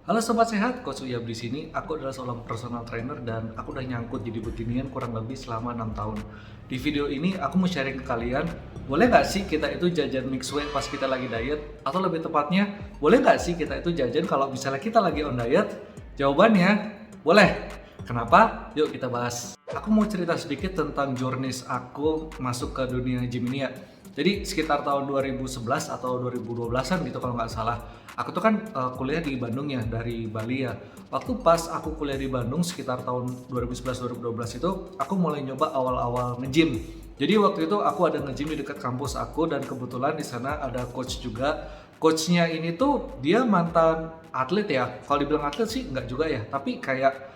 Halo Sobat Sehat, Coach Uyab di sini. Aku adalah seorang personal trainer dan aku udah nyangkut jadi beginian kurang lebih selama 6 tahun. Di video ini aku mau sharing ke kalian, boleh nggak sih kita itu jajan mixed pas kita lagi diet? Atau lebih tepatnya, boleh nggak sih kita itu jajan kalau misalnya kita lagi on diet? Jawabannya, boleh. Kenapa? Yuk kita bahas. Aku mau cerita sedikit tentang journeys aku masuk ke dunia gym ini ya. Jadi sekitar tahun 2011 atau 2012-an gitu kalau nggak salah. Aku tuh kan kuliah di Bandung ya, dari Bali ya. Waktu pas aku kuliah di Bandung sekitar tahun 2011-2012 itu, aku mulai nyoba awal-awal nge-gym. Jadi waktu itu aku ada nge-gym di dekat kampus aku dan kebetulan di sana ada coach juga. Coachnya ini tuh dia mantan atlet ya. Kalau dibilang atlet sih nggak juga ya, tapi kayak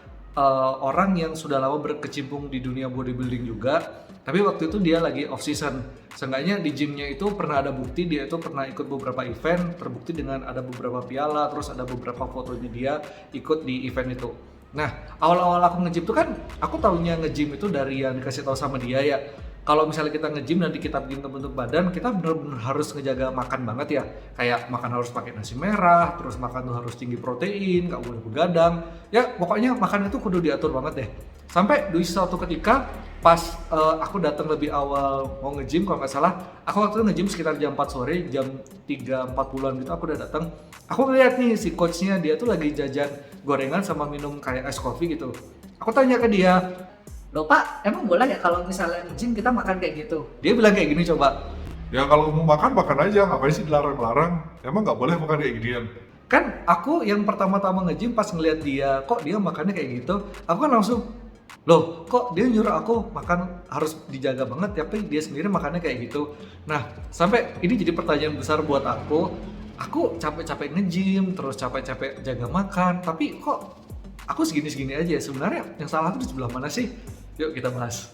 orang yang sudah lama berkecimpung di dunia bodybuilding juga, tapi waktu itu dia lagi off season. Seenggaknya di gymnya itu pernah ada bukti dia itu pernah ikut beberapa event, terbukti dengan ada beberapa piala, terus ada beberapa fotonya dia ikut di event itu. Nah, awal-awal aku nge-gym tuh kan, aku taunya nge-gym itu dari yang dikasih tahu sama dia ya. Kalau misalnya kita nge-gym nanti kita bikin bentuk badan, kita bener-bener harus ngejaga makan banget ya. Kayak makan harus pakai nasi merah, terus makan tuh harus tinggi protein, nggak boleh begadang. Ya pokoknya makan itu kudu diatur banget deh. Sampai di suatu ketika pas aku datang lebih awal mau nge-gym kalau nggak salah, aku waktu itu nge-gym sekitar jam 4 sore, jam 3.40-an gitu aku udah datang. Aku ngeliat nih si coachnya dia tuh lagi jajan gorengan sama minum kayak ice coffee gitu. Aku tanya ke dia, "Loh Pak, emang boleh ya kalau misalnya nge-gym kita makan kayak gitu?" Dia bilang kayak gini coba, Ya kalau mau makan, makan aja, ngapain sih dilarang-larang? Emang nggak boleh makan kayak ginian? kan aku yang pertama-tama nge-gym pas ngeliat dia, kok dia makannya kayak gitu, aku kan langsung, loh kok dia nyuruh aku makan harus dijaga banget, tapi dia sendiri makannya kayak gitu. Nah, sampai ini jadi pertanyaan besar buat aku capek-capek nge-gym, terus capek-capek jaga makan, tapi kok aku segini-segini aja ya, sebenarnya yang salah aku di sebelah mana sih? Yuk kita bahas.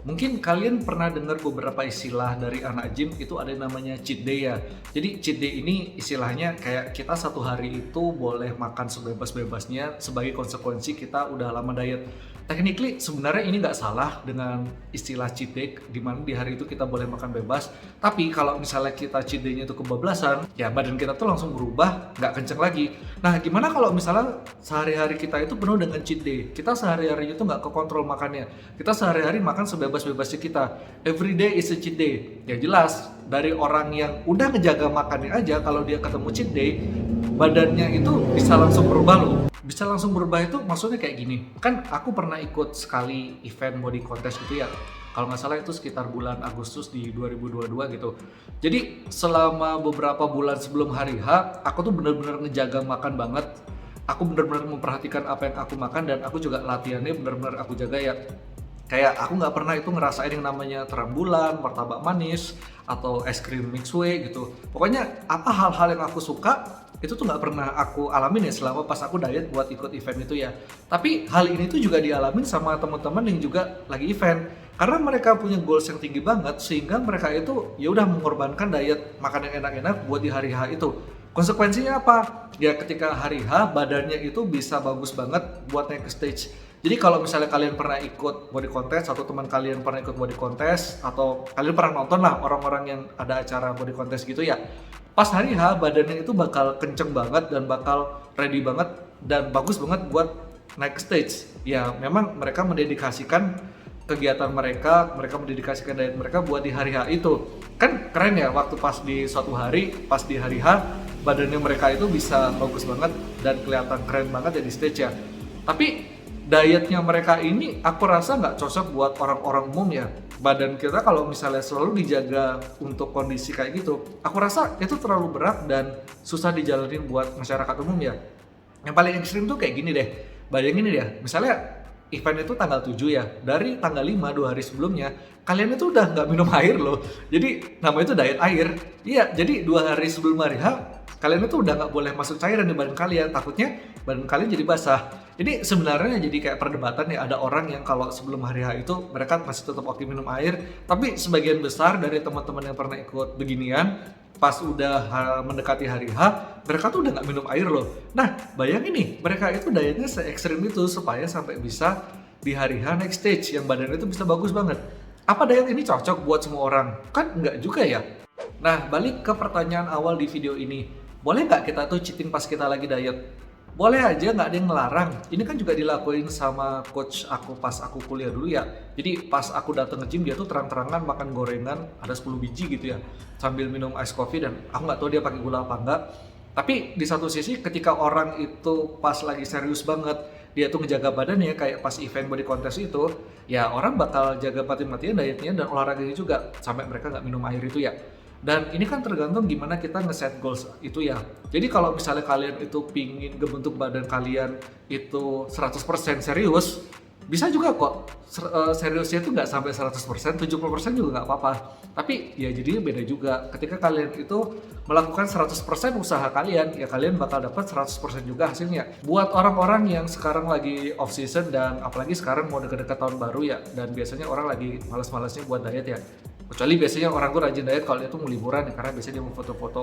Mungkin kalian pernah dengar beberapa istilah dari anak gym itu ada yang namanya cheat day ya. Jadi cheat day ini istilahnya kayak kita satu hari itu boleh makan sebebas-bebasnya sebagai konsekuensi kita udah lama diet. Technically sebenarnya ini nggak salah dengan istilah cheat day di mana di hari itu kita boleh makan bebas. Tapi kalau misalnya kita cheat day-nya itu kebablasan, ya badan kita tuh langsung berubah, nggak kenceng lagi. Nah gimana kalau misalnya sehari-hari kita itu penuh dengan cheat day? Kita sehari-hari itu nggak kekontrol makannya. Kita sehari-hari makan sebebas-bebasnya kita. Every day is a cheat day. Ya jelas, dari orang yang udah ngejaga makannya aja, kalau dia ketemu cheat day, badannya itu bisa langsung berubah loh. Bisa langsung berubah itu maksudnya kayak gini. Kan aku pernah ikut sekali event body contest gitu ya. Kalau nggak salah itu sekitar bulan Agustus di 2022 gitu. Jadi selama beberapa bulan sebelum hari H, aku tuh bener-bener ngejaga makan banget. Aku bener-bener memperhatikan apa yang aku makan dan aku juga latihannya bener-bener aku jaga ya. Kayak aku nggak pernah itu ngerasain yang namanya terang bulan, martabak manis, atau es krim mixway gitu. Pokoknya apa hal-hal yang aku suka, itu tuh nggak pernah aku alamin ya selama pas aku diet buat ikut event itu ya. Tapi hal ini tuh juga dialamin sama teman-teman yang juga lagi event. Karena mereka punya goals yang tinggi banget, sehingga mereka itu ya udah mengorbankan diet makan yang enak-enak buat di hari H itu. Konsekuensinya apa? Ya ketika hari H badannya itu bisa bagus banget buat naik ke stage. Jadi kalau misalnya kalian pernah ikut body contest atau teman kalian pernah ikut body contest atau kalian pernah nonton lah orang-orang yang ada acara body contest gitu ya, pas hari H badannya itu bakal kenceng banget dan bakal ready banget dan bagus banget buat naik ke stage. Ya memang mereka mendedikasikan kegiatan mereka mendedikasikan diet mereka buat di hari H itu. Kan keren ya waktu pas di suatu hari, pas di hari H badannya mereka itu bisa bagus banget dan kelihatan keren banget ya di stage ya. Tapi dietnya mereka ini aku rasa nggak cocok buat orang-orang umum ya. Badan kita kalau misalnya selalu dijaga untuk kondisi kayak gitu, aku rasa itu terlalu berat dan susah dijalanin buat masyarakat umum ya. Yang paling ekstrim tuh kayak gini deh, bayangin deh, misalnya event itu tanggal 7 ya, dari tanggal 5, 2 hari sebelumnya, kalian itu udah nggak minum air loh. Jadi namanya itu diet air. Iya, jadi 2 hari sebelum hari H, kalian itu udah nggak boleh masuk cairan di badan kalian, takutnya badan kalian jadi basah. Jadi sebenarnya jadi kayak perdebatan ya, ada orang yang kalau sebelum hari H itu mereka masih tetap oke minum air, tapi sebagian besar dari teman-teman yang pernah ikut beginian, pas udah mendekati hari H, mereka tuh udah nggak minum air loh. Nah, bayangin nih, mereka itu dietnya se-ekstrim itu supaya sampai bisa di hari H next stage yang badannya itu bisa bagus banget. Apa diet ini cocok buat semua orang? Kan nggak juga ya. Nah, balik ke pertanyaan awal di video ini. Boleh nggak kita tuh cheating pas kita lagi diet? boleh aja, nggak ada yang melarang. Ini kan juga dilakuin sama coach aku pas aku kuliah dulu ya. Jadi pas aku datang ke gym dia tuh terang-terangan makan gorengan ada 10 biji gitu ya, sambil minum ice coffee, dan aku nggak tahu dia pakai gula apa enggak. Tapi di satu sisi ketika orang itu pas lagi serius banget, dia tuh ngejaga badannya kayak pas event body contest itu, ya orang bakal jaga mati-matian dietnya dan olahraganya juga sampai mereka nggak minum air itu ya. Dan ini kan tergantung gimana kita nge-set goals itu ya. Jadi kalau misalnya kalian itu pingin ngebentuk badan kalian itu 100% serius, bisa juga kok. Seriusnya itu nggak sampai 100%, 70% juga nggak apa-apa. Tapi ya jadinya beda juga. Ketika kalian itu melakukan 100% usaha kalian, ya kalian bakal dapat 100% juga hasilnya. Buat orang-orang yang sekarang lagi off season dan apalagi sekarang mau deket-deket tahun baru ya, dan biasanya orang lagi males-malesnya buat diet ya. Kecuali biasanya orang tuh rajin diet kalau itu mau liburan ya, karena biasanya dia mau foto-foto.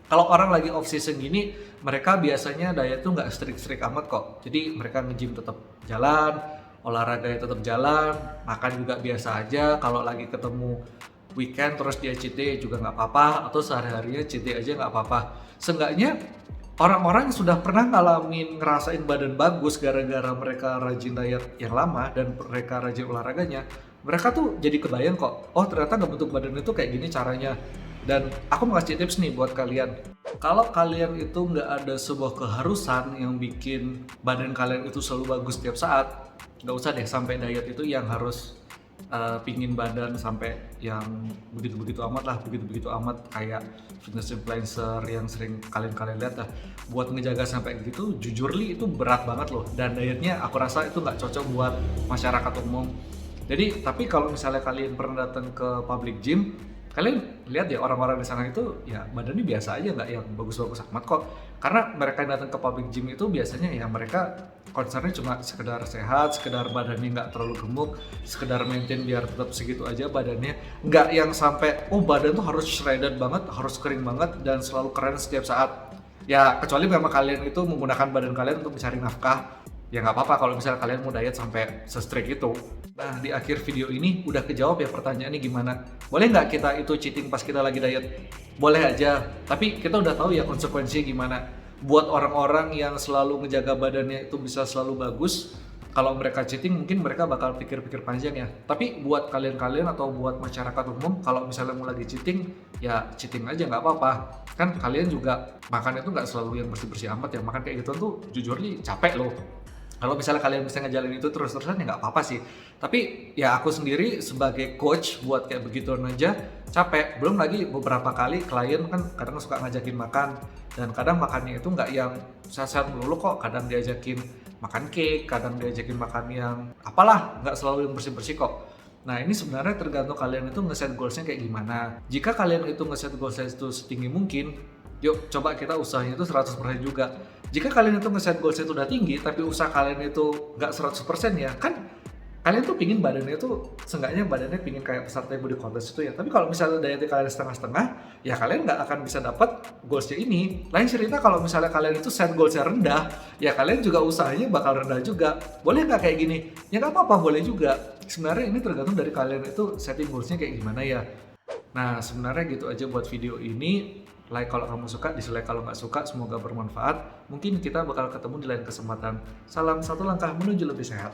Kalau orang lagi off season gini, mereka biasanya diet tuh nggak strict amat kok. Jadi mereka nge-gym tetap jalan, olahraga tetap jalan, makan juga biasa aja. Kalau lagi ketemu weekend terus dia cheat day juga nggak apa-apa, atau sehari-harinya cheat day aja nggak apa-apa. Seenggaknya orang-orang yang sudah pernah ngalamin ngerasain badan bagus gara-gara mereka rajin diet yang lama dan mereka rajin olahraganya, mereka tuh jadi kebayang kok, oh ternyata ngebentuk badan itu kayak gini caranya. Dan aku mau kasih tips nih buat kalian. Kalau kalian itu nggak ada sebuah keharusan yang bikin badan kalian itu selalu bagus setiap saat, nggak usah deh sampai diet itu yang harus pingin badan sampai yang begitu-begitu amat lah, begitu-begitu amat kayak fitness influencer yang sering kalian lihat lah. Buat ngejaga sampai gitu, jujur li itu berat banget loh, dan dietnya aku rasa itu nggak cocok buat masyarakat umum. Jadi, tapi kalau misalnya kalian pernah datang ke public gym, kalian lihat ya orang-orang di sana itu ya badannya biasa aja, nggak yang bagus-bagus amat kok. Karena mereka yang datang ke public gym itu biasanya ya mereka concernnya cuma sekedar sehat, sekedar badannya nggak terlalu gemuk, sekedar maintain biar tetap segitu aja badannya. Nggak yang sampai, oh badan tuh harus shredded banget, harus kering banget, dan selalu keren setiap saat. Ya kecuali memang kalian itu menggunakan badan kalian untuk mencari nafkah, ya nggak apa-apa kalau misalnya kalian mau diet sampai se-strict itu. Nah, di akhir video ini udah kejawab ya pertanyaannya gimana. Boleh nggak kita itu cheating pas kita lagi diet? Boleh aja, tapi kita udah tahu ya konsekuensinya gimana. Buat orang-orang yang selalu ngejaga badannya itu bisa selalu bagus, kalau mereka cheating mungkin mereka bakal pikir-pikir panjang ya. Tapi buat kalian-kalian atau buat masyarakat umum, kalau misalnya mau lagi cheating, ya cheating aja nggak apa-apa. Kan kalian juga makan itu nggak selalu yang bersih-bersih amat ya. Makan kayak gitu tuh jujur nih capek loh. Kalau misalnya kalian bisa ngejalanin itu terus-terusan ya nggak apa-apa sih. Tapi ya aku sendiri sebagai coach buat kayak begituan aja capek. Belum lagi beberapa kali klien kan kadang suka ngajakin makan, dan kadang makannya itu nggak yang sehat-sehat melulu kok. Kadang diajakin makan cake, kadang diajakin makan yang apalah, nggak selalu yang bersih-bersih kok. Nah ini sebenarnya tergantung kalian itu ngeset goalsnya kayak gimana. Jika kalian itu ngeset goalsnya itu setinggi mungkin, yuk coba kita usahanya itu 100% juga. Jika kalian itu ngeset goalsnya itu udah tinggi, tapi usaha kalian itu nggak 100% ya, kan kalian tuh pingin badannya tuh, seenggaknya badannya pingin kayak peserta body contest itu ya. Tapi kalau misalnya dietnya kalian setengah-setengah, ya kalian nggak akan bisa dapat goalsnya ini. Lain cerita kalau misalnya kalian itu set goalsnya rendah, ya kalian juga usahanya bakal rendah juga. Boleh nggak kayak gini? Ya nggak apa-apa, boleh juga. Sebenarnya ini tergantung dari kalian itu setting goalsnya kayak gimana ya. Nah sebenarnya gitu aja buat video ini. Like kalau kamu suka, dislike kalau nggak suka. Semoga bermanfaat. Mungkin kita bakal ketemu di lain kesempatan. Salam satu langkah menuju lebih sehat.